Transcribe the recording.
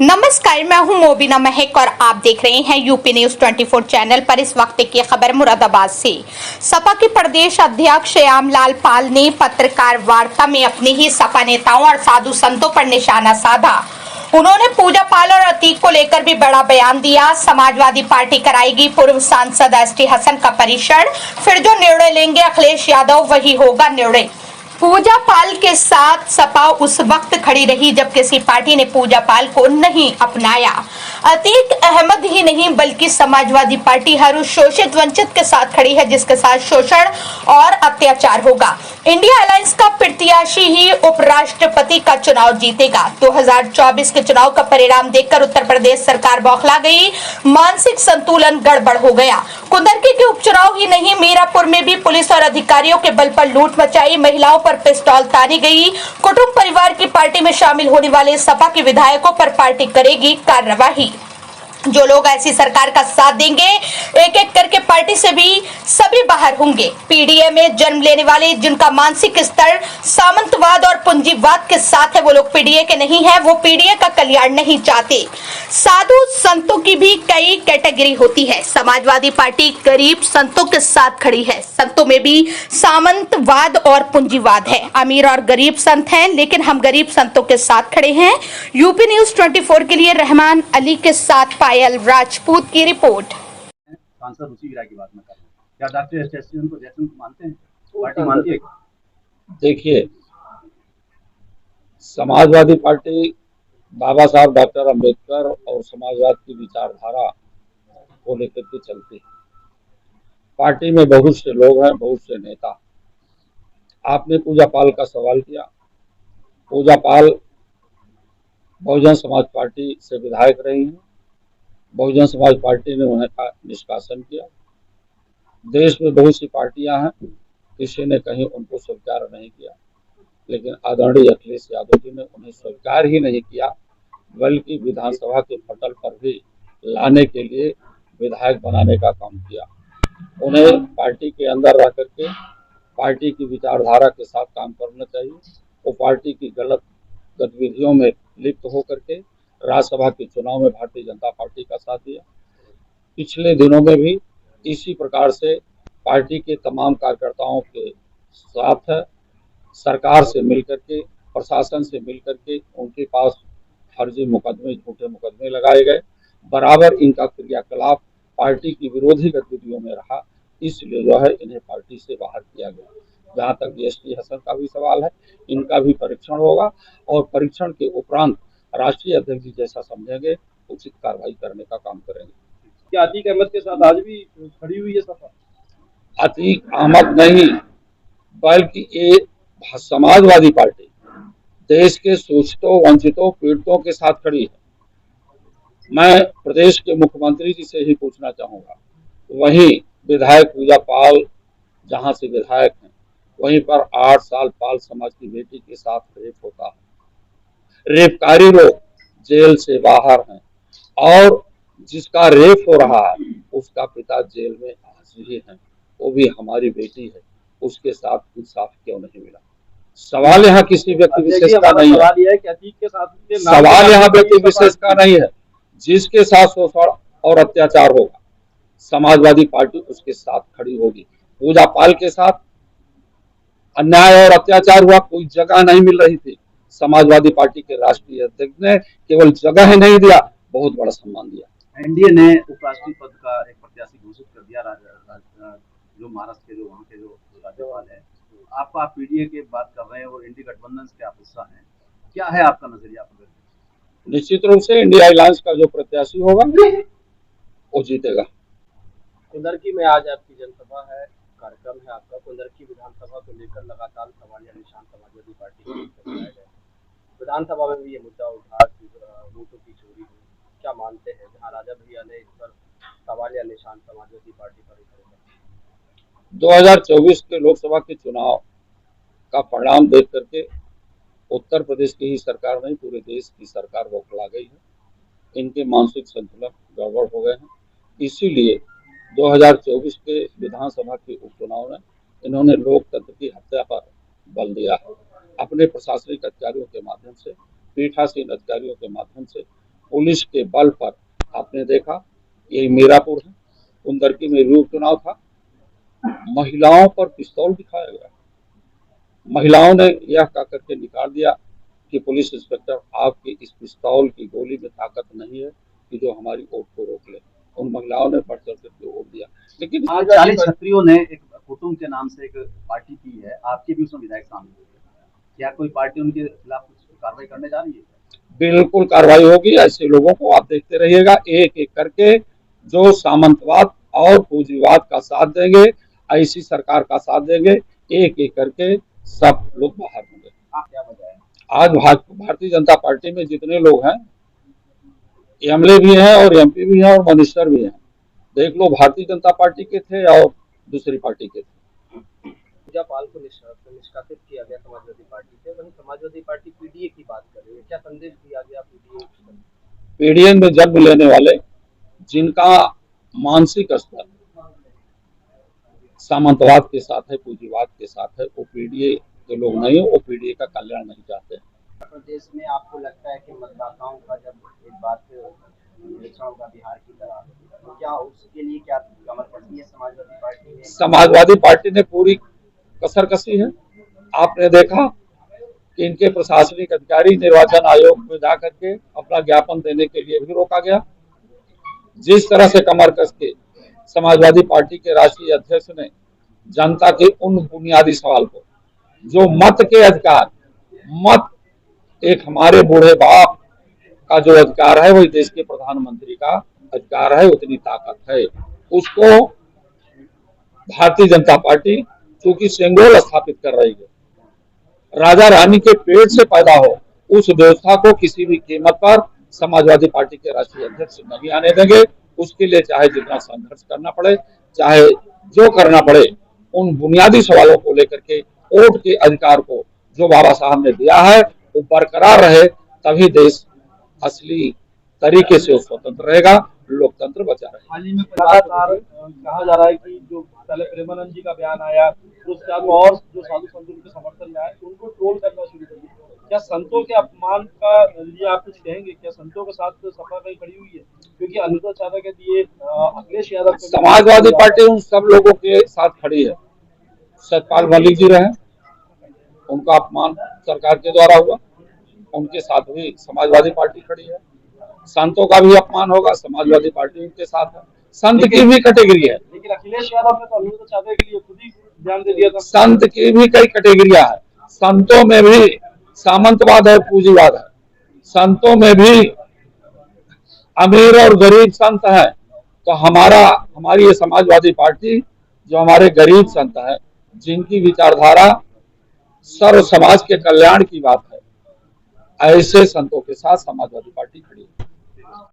नमस्कार, मैं हूं मोबिना महक और आप देख रहे हैं यूपी न्यूज 24 चैनल पर। इस वक्त की खबर मुरादाबाद से। सपा के प्रदेश अध्यक्ष श्यामलाल पाल ने पत्रकार वार्ता में अपने ही सपा नेताओं और साधु संतों पर निशाना साधा। उन्होंने पूजा पाल और अतीक को लेकर भी बड़ा बयान दिया। समाजवादी पार्टी कराएगी पूर्व सांसद एसटी हसन का परीक्षण, फिर जो निर्णय लेंगे अखिलेश यादव वही होगा निर्णय। पूजा पाल के साथ सपा उस वक्त खड़ी रही जब किसी पार्टी ने पूजा पाल को नहीं अपनाया। अतीक अहमद ही नहीं बल्कि समाजवादी पार्टी हर उस शोषित वंचित के साथ खड़ी है जिसके साथ शोषण और अत्याचार होगा। इंडिया अलायंस का प्रत्याशी ही उपराष्ट्रपति का चुनाव जीतेगा। 2024 के चुनाव का परिणाम देखकर उत्तर प्रदेश सरकार बौखला गई। मानसिक संतुलन गड़बड़ हो गया। कुंदरकी के उपचुनाव ही नहीं, मीरापुर में भी पुलिस और अधिकारियों के बल पर लूट मचाई, महिलाओं पर पिस्तौल तानी गई। कुटुंब परिवार की पार्टी में शामिल होने वाले सपा के विधायकों पर पार्टी करेगी कार्रवाई। जो लोग ऐसी सरकार का साथ देंगे, एक एक करके पार्टी से भी सभी बाहर होंगे। पीडीए में जन्म लेने वाले जिनका मानसिक स्तर सामंतवाद और पूंजीवाद के साथ है, वो लोग पीडीए के नहीं है, वो पीडीए का कल्याण नहीं चाहते। साधु संतों की भी कई कैटेगरी होती है। समाजवादी पार्टी गरीब संतों के साथ खड़ी है। संतों में भी सामंतवाद और पूंजीवाद है। अमीर और गरीब संत हैं, लेकिन हम गरीब संतों के साथ खड़े हैं। यूपी न्यूज 24 के लिए रहमान अली के साथ पायल राजपूत की रिपोर्ट। सांसद रुचि गिरा की बात में कर रहे हैं, क्या डॉक्टर एसएससी को जैसन को मानते हैं, पार्टी मानती है? देखिए, समाजवादी पार्टी बाबा साहब डॉक्टर अंबेडकर और समाजवाद की विचारधारा को लेकर के चलती है। पार्टी में बहुत से लोग हैं, बहुत से नेता। आपने पूजा पाल का सवाल किया। पूजा पाल बहुजन समाज पार्टी से विधायक रही हैं। बहुजन समाज पार्टी ने उन्हें निष्कासन किया। देश में बहुत सी पार्टियां हैं, किसी ने कहीं उनको स्वीकार नहीं किया, लेकिन आदरणीय अखिलेश यादव जी ने उन्हें स्वीकार ही नहीं किया, बल्कि विधानसभा के पटल पर भी लाने के लिए विधायक बनाने का काम किया। उन्हें पार्टी के अंदर रह करके पार्टी की विचारधारा के साथ काम करना चाहिए। वो पार्टी की गलत गतिविधियों में लिप्त होकर के राज्यसभा के चुनाव में भारतीय जनता पार्टी का साथ दिया। पिछले दिनों में भी इसी प्रकार से पार्टी के तमाम कार्यकर्ताओं के साथ है। सरकार से मिलकर के, प्रशासन से मिलकर के उनके पास फर्जी मुकदमे, झूठे मुकदमे लगाए गए। बराबर इनका क्रियाकलाप पार्टी की विरोधी गतिविधियों में रहा, इसलिए जो है इन्हें पार्टी से बाहर किया गया। जहाँ तक एसटी हसन का भी सवाल है, इनका भी परीक्षण होगा और परीक्षण के उपरांत राष्ट्रीय अध्यक्ष जी जैसा समझेंगे उचित कार्रवाई करने का काम करेंगे। क्या अतीक अहमद के साथ आज भी खड़ी हुई है सपा? अतीक अहमद नहीं, बल्कि ये समाजवादी पार्टी देश के शोषितों, वंचितों, पीड़ितों के साथ खड़ी है। मैं प्रदेश के मुख्यमंत्री जी से ही पूछना चाहूंगा, वहीं विधायक पूजा पाल जहां से विधायक हैं, वहीं पर 8 साल पाल समाज की बेटी के साथ रेप होता है। रेपकारी लोग जेल से बाहर हैं और जिसका रेप हो रहा है उसका पिता जेल में आज ही है, वो भी हमारी बेटी है। उसके साथ इंसाफ क्यों नहीं मिला? सवाल यहाँ किसी व्यक्ति विशेष का नहीं है। सवाल यहाँ व्यक्ति विशेष का नहीं है। जिसके साथ शोषण और अत्याचार होगा, समाजवादी पार्टी उसके साथ खड़ी होगी। पूजा पाल के साथ अन्याय और अत्याचार हुआ, कोई जगह नहीं मिल रही थी। समाजवादी पार्टी के राष्ट्रीय अध्यक्ष ने केवल जगह ही नहीं दिया, बहुत बड़ा सम्मान दिया। एनडीए ने उपराष्ट्रपति पद का एक प्रत्याशी घोषित कर दिया, जो महाराष्ट्र के, जो वहाँ के जो राज्यपाल है। आप पीडीए की बात कर रहे हैं और इंडी गठबंधन के आप हिस्सा हैं, क्या है आपका नजरिया? निश्चित रूप से इंडिया अलायंस का जो प्रत्याशी होगा वो जीतेगा। कुंदरकी में आज आपकी जनसभा है, कार्यक्रम है आपका। कुंदरकी विधानसभा को लेकर लगातार सवालिया निशान समाजवादी पार्टी के लगाए गए। विधानसभा में भी ये मुद्दा उठा कि वोटों की चोरी हुई। क्या मानते हैं, जहां राजा भैया ने इस पर सवालिया निशान समाजवादी पार्टी पर ही खड़े? 2024 के लोकसभा के चुनाव का परिणाम देख करके उत्तर प्रदेश की ही सरकार नहीं, पूरे देश की सरकार बौखला गई है। इनके मानसिक संतुलन गड़बड़ हो गए हैं। इसीलिए 2024 के विधानसभा के उपचुनाव में इन्होंने लोकतंत्र की हत्या पर बल दिया है। अपने प्रशासनिक अधिकारियों के माध्यम से, पीठासीन अधिकारियों के माध्यम से पुलिस के बल पर आपने देखा, ये मीरापुर है, कुंदरकी में भी उपचुनाव था, महिलाओं पर पिस्तौल दिखाया गया। महिलाओं ने यह कह करके निकाल दिया कि पुलिस इंस्पेक्टर, आपकी इस पिस्तौल की गोली में ताकत नहीं है कि जो हमारी वोट को रोक ले। उन महिलाओं ने बढ़ चढ़ करके वोट दिया। लेकिन आज 40 छत्रियों ने एक कुटुंब के नाम से एक पार्टी की है, आपके भी उसमें विधायक शामिल हुए, क्या कोई पार्टी उनके खिलाफ कुछ कार्रवाई करने जा रही है? बिल्कुल कार्रवाई होगी। ऐसे लोगों को आप देखते रहिएगा, एक एक करके जो सामंतवाद और पूंजीवाद का साथ देंगे, ऐसी सरकार का साथ देंगे, एक एक करके सब लोग बाहर होंगे। क्या वजह है? आज भारतीय जनता पार्टी में जितने लोग हैं, एमएलए भी हैं और एमपी भी हैं और मिनिस्टर भी हैं। देख लो, भारतीय जनता पार्टी के थे और दूसरी पार्टी के थे। पाल को निष्कासित किया गया समाजवादी पार्टी से, वहीं समाजवादी पार्टी पीडीए की बात कर रही है, क्या संदेश दिया गया पीडीए में जन्म लेने वाले जिनका मानसिक स्तर सामंतवाद के साथ है, पूंजीवाद के साथ है, वो पीडीए के लोग नहीं है, वो पीडीए का कल्याण नहीं चाहते। प्रदेश में आपको लगता है कि मतदाताओं का जब एक बार इलेक्शन होगा बिहार की तरह, तो क्या उसके लिए क्या कमर कसी है समाजवादी पार्टी ने? समाजवादी पार्टी ने पूरी कसर कसी है। आपने देखा कि इनके प्रशासनिक अधिकारी निर्वाचन आयोग में जाकर के अपना ज्ञापन देने के लिए भी रोका गया। जिस तरह से कमर कस के समाजवादी पार्टी के राष्ट्रीय अध्यक्ष ने जनता के उन बुनियादी सवाल को, जो मत के अधिकार, मत एक हमारे बूढ़े बाप का जो अधिकार है, वही देश के प्रधानमंत्री का अधिकार है, उतनी ताकत है, उसको भारतीय जनता पार्टी चूंकि सेंगोल स्थापित कर रही है, राजा रानी के पेट से पैदा हो, उस व्यवस्था को किसी भी कीमत पर समाजवादी पार्टी के राष्ट्रीय अध्यक्ष नहीं आने देंगे। उसके लिए चाहे जितना संघर्ष करना पड़े, चाहे जो करना पड़े, उन बुनियादी सवालों को लेकर के वोट के अधिकार को जो बाबा साहब ने दिया है वो बरकरार रहे, तभी देश असली तरीके से स्वतंत्र रहेगा, लोकतंत्र बचा रहेगा। हाल ही में लगातार कहा जा रहा है कि जो पहले प्रेमानंद जी का बयान आया, उसके बाद और जो साधु संतों के समर्थन में आए, उनको ट्रोल करना शुरू कर दिया। क्या संतों के अपमान का लिए आप कुछ कहेंगे? क्या संतों के साथ तो सपा कहीं खड़ी हुई है? क्योंकि अनुराग चाचा के दिए अखिलेश यादव, समाजवादी पार्टी उन सब लोगों के साथ खड़ी है। सतपाल मलिक जी रहे, उनका अपमान सरकार के द्वारा हुआ, उनके साथ भी समाजवादी पार्टी खड़ी है। संतों का भी अपमान होगा, समाजवादी पार्टी उनके साथ है। संत की भी कैटेगरी है, लेकिन अखिलेश यादव ने तो अनुराग चाचा के लिए खुद ही बयान दे दिया था। संत की भी कई कैटेगरियां है। संतों में भी सामंतवाद है, पूंजीवाद है। संतों में भी अमीर और गरीब संत है। तो हमारी ये समाजवादी पार्टी जो हमारे गरीब संत है, जिनकी विचारधारा सर्व समाज के कल्याण की बात है, ऐसे संतों के साथ समाजवादी पार्टी खड़ी है।